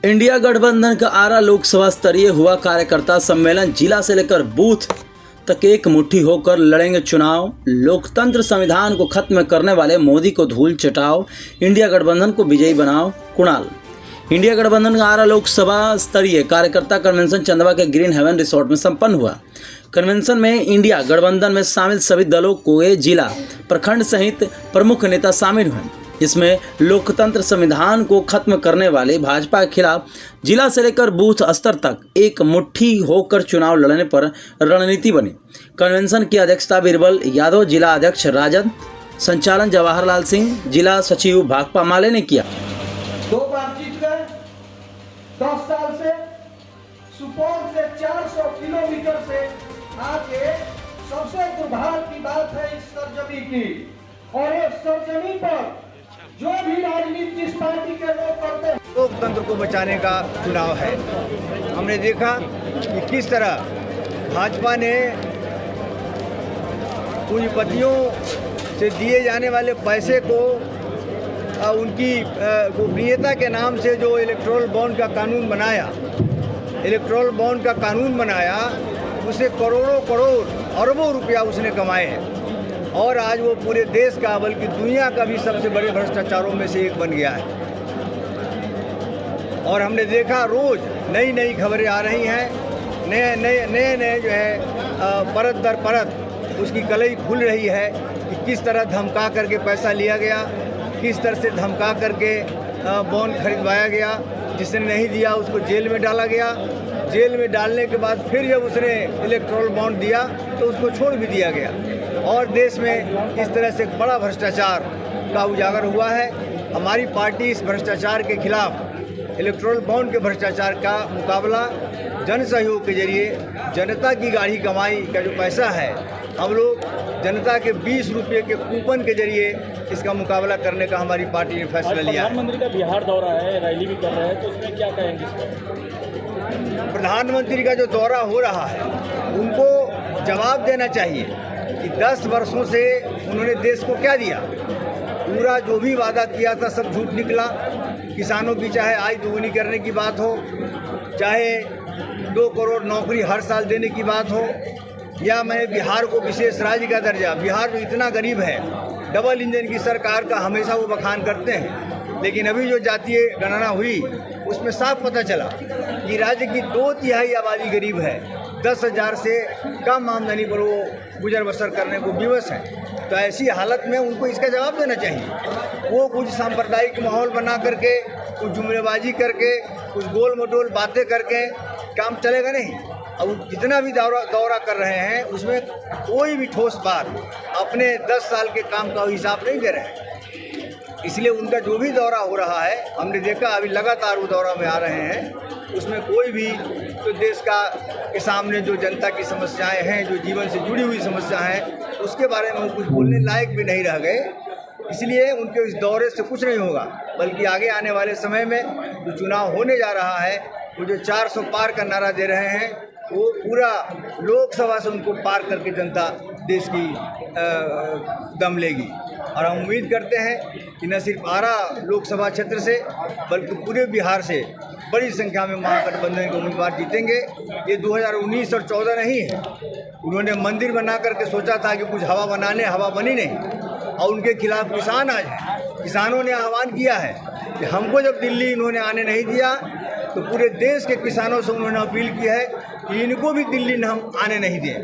India गठबंधन का आरा लोकसभा स्तरीय हुआ कार्यकर्ता सम्मेलन। जिला से लेकर बूथ तक एक मुट्ठी होकर लड़ेंगे चुनाव। लोकतंत्र संविधान को खत्म करने वाले मोदी को धूल चटाओ, इंडिया गठबंधन को विजयी बनाओ। कुणाल। इंडिया गठबंधन का आरा लोकसभा स्तरीय कार्यकर्ता कन्वेंशन चंदवा के ग्रीन हेवन रिसोर्ट में संपन्न हुआ। कन्वेंशन में इंडिया गठबंधन में शामिल सभी दलों के जिला प्रखंड सहित प्रमुख नेता शामिल हुए। इसमें लोकतंत्र संविधान को खत्म करने वाले भाजपा के खिलाफ जिला से लेकर बूथ स्तर तक एक मुट्ठी होकर चुनाव लड़ने पर रणनीति बनी। कन्वेंशन की अध्यक्षता बीरबल यादव, जिला अध्यक्ष राजद, संचालन जवाहरलाल सिंह, जिला सचिव भाकपा माले ने किया। 2 बार जीत गए। 10 साल से सुपौल से 400 किलोमीटर से आके सबसे दुर्भाग्य की बात है इस सरजमी की, और इस सरजमी पर जो भी राजनीति जिस पार्टी के लोग करते हैं, लोकतंत्र को बचाने का चुनाव है। हमने देखा कि किस तरह भाजपा ने पूंजीपतियों से दिए जाने वाले पैसे को उनकी गोपनीयता के नाम से जो इलेक्टोरल बॉन्ड का कानून बनाया, उसे करोड़ों अरबों रुपया उसने कमाए हैं। और आज वो पूरे देश का बल्कि दुनिया का भी सबसे बड़े भ्रष्टाचारों में से एक बन गया है। और हमने देखा रोज़ नई खबरें आ रही हैं, नए जो है परत दर परत उसकी कलई खुल रही है कि किस तरह धमका करके पैसा लिया गया, किस तरह से धमका करके बॉन्ड खरीदवाया गया, जिसने नहीं दिया उसको जेल में डाला गया। जेल में डालने के बाद फिर जब उसने इलेक्टोरल बॉन्ड दिया तो उसको छोड़ भी दिया गया। और देश में इस तरह से बड़ा भ्रष्टाचार का उजागर हुआ है। हमारी पार्टी इस भ्रष्टाचार के खिलाफ, इलेक्टोरल बॉन्ड के भ्रष्टाचार का मुकाबला जन सहयोग के जरिए, जनता की गाढ़ी कमाई का जो पैसा है, हम लोग जनता के 20 रुपये के कूपन के जरिए इसका मुकाबला करने का हमारी पार्टी ने फैसला लिया। प्रधानमंत्री का बिहार दौरा है, रैली भी कर रहे हैं, तो उसमें क्या कहेंगे? प्रधानमंत्री का जो दौरा हो रहा है, उनको जवाब देना चाहिए कि 10 वर्षों से उन्होंने देश को क्या दिया। पूरा जो भी वादा किया था सब झूठ निकला। किसानों की चाहे आय दोगुनी करने की बात हो, चाहे 2 करोड़ नौकरी हर साल देने की बात हो, या मैं बिहार को विशेष राज्य का दर्जा, बिहार जो इतना गरीब है, डबल इंजन की सरकार का हमेशा वो बखान करते हैं। लेकिन अभी जो जातीय गणना हुई उसमें साफ पता चला कि राज्य की 2/3 आबादी गरीब है। 10,000 से कम आमदनी पर वो गुजर बसर करने को विवश है। तो ऐसी हालत में उनको इसका जवाब देना चाहिए। वो कुछ सांप्रदायिक माहौल बना करके, कुछ जुमलेबाजी करके, कुछ गोल मटोल बातें करके काम चलेगा नहीं। अब जितना भी दौरा कर रहे हैं उसमें कोई भी ठोस बात अपने 10 साल के काम का हिसाब नहीं दे रहे हैं। इसलिए उनका जो भी दौरा हो रहा है, हमने देखा अभी लगातार वो दौरा में आ रहे हैं, उसमें कोई भी तो देश के सामने जो जनता की समस्याएं हैं, जो जीवन से जुड़ी हुई समस्या हैं, उसके बारे में वो कुछ बोलने लायक भी नहीं रह गए। इसलिए उनके इस दौरे से कुछ नहीं होगा, बल्कि आगे आने वाले समय में जो चुनाव होने जा रहा है, वो जो 400 पार का नारा दे रहे हैं, वो पूरा लोकसभा से उनको पार करके जनता देश की दम लेगी। और हम उम्मीद करते हैं कि न सिर्फ आरा लोकसभा क्षेत्र से बल्कि पूरे बिहार से बड़ी संख्या में महागठबंधन के उम्मीदवार जीतेंगे। ये 2019 और 14 नहीं है। उन्होंने मंदिर बना करके सोचा था कि कुछ हवा बनाने, हवा बनी नहीं, और उनके खिलाफ किसान आज हैं। किसानों ने आह्वान किया है कि हमको जब दिल्ली इन्होंने आने नहीं दिया, तो पूरे देश के किसानों से उन्होंने अपील की है कि इनको भी दिल्ली हम आने नहीं दें,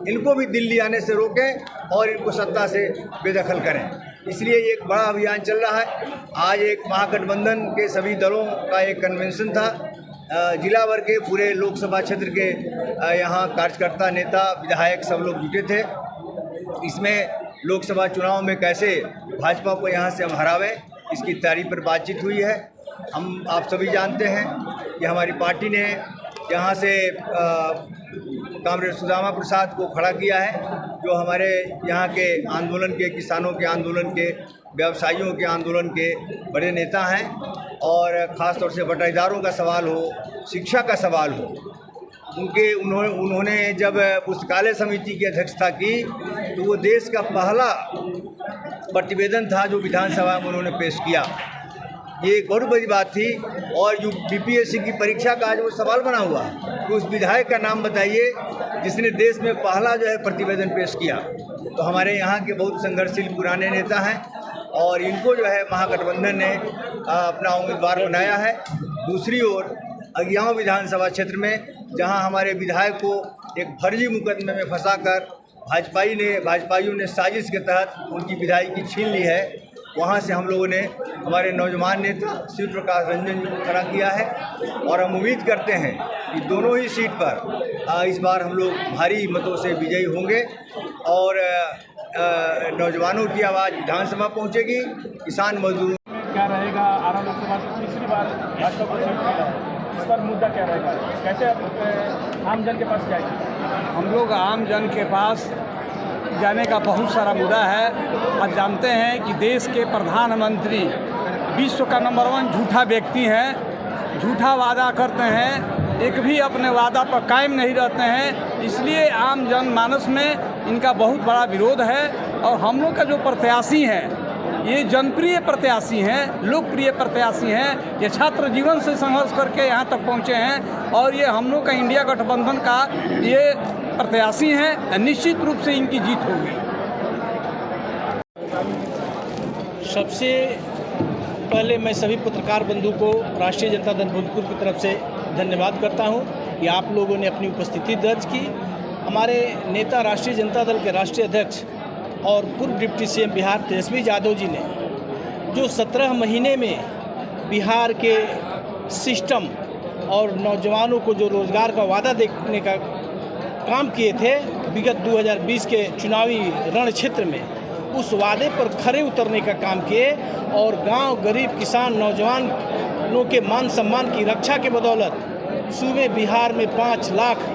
इनको भी दिल्ली आने से रोकें और इनको सत्ता से बेदखल करें। इसलिए एक बड़ा अभियान चल रहा है। आज एक महागठबंधन के सभी दलों का एक कन्वेंशन था। जिला भर के पूरे लोकसभा क्षेत्र के यहाँ कार्यकर्ता, नेता, विधायक सब लोग जुटे थे। इसमें लोकसभा चुनाव में कैसे भाजपा को यहाँ से हम हरावें, इसकी तैयारी पर बातचीत हुई है। आप सभी जानते हैं कि हमारी पार्टी ने यहाँ से कामरेड सुदामा प्रसाद को खड़ा किया है, जो हमारे यहाँ के आंदोलन के, किसानों के आंदोलन के, व्यवसायियों के आंदोलन के बड़े नेता हैं। और ख़ास तौर से बटाईदारों का सवाल हो, शिक्षा का सवाल हो, उन्होंने जब पुस्तकालय समिति की अध्यक्षता की, तो वो देश का पहला प्रतिवेदन था जो विधानसभा में उन्होंने पेश किया। ये एक बहुत बड़ी बात थी। और जो बीपीएससी की परीक्षा का आज वो सवाल बना हुआ कि उस विधायक का नाम बताइए जिसने देश में पहला जो है प्रतिवेदन पेश किया। तो हमारे यहाँ के बहुत संघर्षशील पुराने नेता हैं और इनको जो है महागठबंधन ने अपना उम्मीदवार बनाया है। दूसरी ओर अगियाँव विधानसभा क्षेत्र में जहां हमारे विधायक को एक फर्जी मुकदमे में फंसाकर भाजपाइयों ने साजिश के तहत उनकी विधायकी छीन ली है, वहां से हम लोगों ने हमारे नौजवान नेता शिव प्रकाश रंजन जी को खड़ा किया है। और हम उम्मीद करते हैं कि दोनों ही सीट पर इस बार हम लोग भारी मतों से विजयी होंगे और नौजवानों की आवाज़ विधानसभा पहुंचेगी। किसान मजदूर क्या रहेगा? आरा लोकसभा से तीसरी बार भाजपा को सीट मिला है, इस पर मुद्दा क्या रहेगा? कैसे आप आम जन के पास जाएंगे? हम लोग आम जन के पास जाने का बहुत सारा मुद्दा है। आप जानते हैं कि देश के प्रधानमंत्री विश्व का नंबर 1 झूठा व्यक्ति हैं, झूठा वादा करते हैं, एक भी अपने वादा पर कायम नहीं रहते हैं। इसलिए आम जन मानस में इनका बहुत बड़ा विरोध है। और हम लोग का जो प्रत्याशी हैं ये जनप्रिय प्रत्याशी हैं, लोकप्रिय प्रत्याशी हैं। ये छात्र जीवन से संघर्ष करके यहाँ तक पहुँचे हैं और ये हम लोग का इंडिया गठबंधन का ये प्रत्याशी हैं। निश्चित रूप से इनकी जीत होगी। सबसे पहले मैं सभी पत्रकार बंधु को राष्ट्रीय जनता दल भोजपुर की तरफ से धन्यवाद करता हूं कि आप लोगों ने अपनी उपस्थिति दर्ज की। हमारे नेता राष्ट्रीय जनता दल के राष्ट्रीय अध्यक्ष और पूर्व डिप्टी सीएम बिहार तेजस्वी यादव जी ने जो 17 महीने में बिहार के सिस्टम और नौजवानों को जो रोज़गार का वादा देने का काम किए थे विगत 2020 के चुनावी रण क्षेत्र में, उस वादे पर खरे उतरने का काम किए और गांव, गरीब, किसान, नौजवानों के मान सम्मान की रक्षा के बदौलत सूबे बिहार में 5 लाख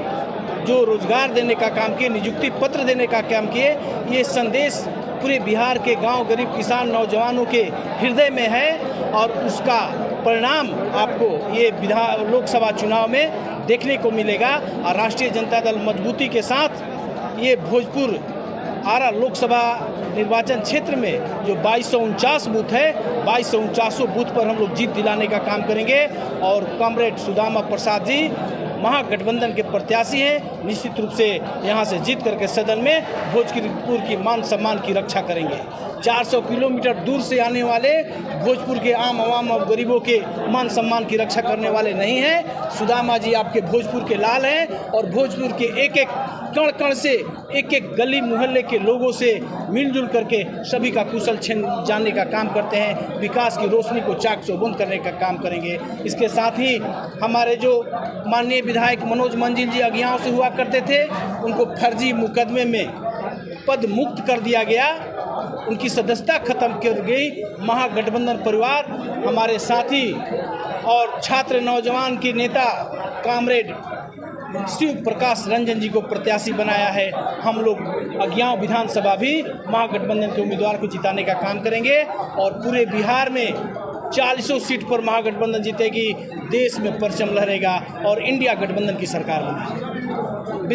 जो रोज़गार देने का काम किए, नियुक्ति पत्र देने का काम किए। ये संदेश पूरे बिहार के गांव, गरीब, किसान, नौजवानों के हृदय में है और उसका परिणाम आपको ये लोकसभा चुनाव में देखने को मिलेगा। और राष्ट्रीय जनता दल मजबूती के साथ ये भोजपुर आरा लोकसभा निर्वाचन क्षेत्र में जो 2249 बूथ है, 2249 बूथ पर हम लोग जीत दिलाने का काम करेंगे। और कॉमरेड सुदामा प्रसाद जी महागठबंधन के प्रत्याशी हैं, निश्चित रूप से यहां से जीत करके सदन में भोजपुर की मान सम्मान की रक्षा करेंगे। 400 किलोमीटर दूर से आने वाले भोजपुर के आम आवाम और गरीबों के मान सम्मान की रक्षा करने वाले नहीं हैं। सुदामा जी आपके भोजपुर के लाल हैं और भोजपुर के एक एक कण कण से, एक एक गली मोहल्ले के लोगों से मिलजुल करके सभी का कुशल छीन जानने का काम करते हैं। विकास की रोशनी को चाक चौबंद करने का काम करेंगे। इसके साथ ही हमारे जो माननीय विधायक मनोज मंजिल जी अगियाँव से हुआ करते थे, उनको फर्जी मुकदमे में पद मुक्त कर दिया गया, उनकी सदस्यता खत्म कर गई। महागठबंधन परिवार हमारे साथी और छात्र नौजवान के नेता कॉमरेड शिव प्रकाश रंजन जी को प्रत्याशी बनाया है। हम लोग अगियाँव विधानसभा भी महागठबंधन के उम्मीदवार को जिताने का काम करेंगे और पूरे बिहार में 40 सीट पर महागठबंधन जीतेगी, देश में परचम लहरेगा और इंडिया गठबंधन की सरकार बनेगी।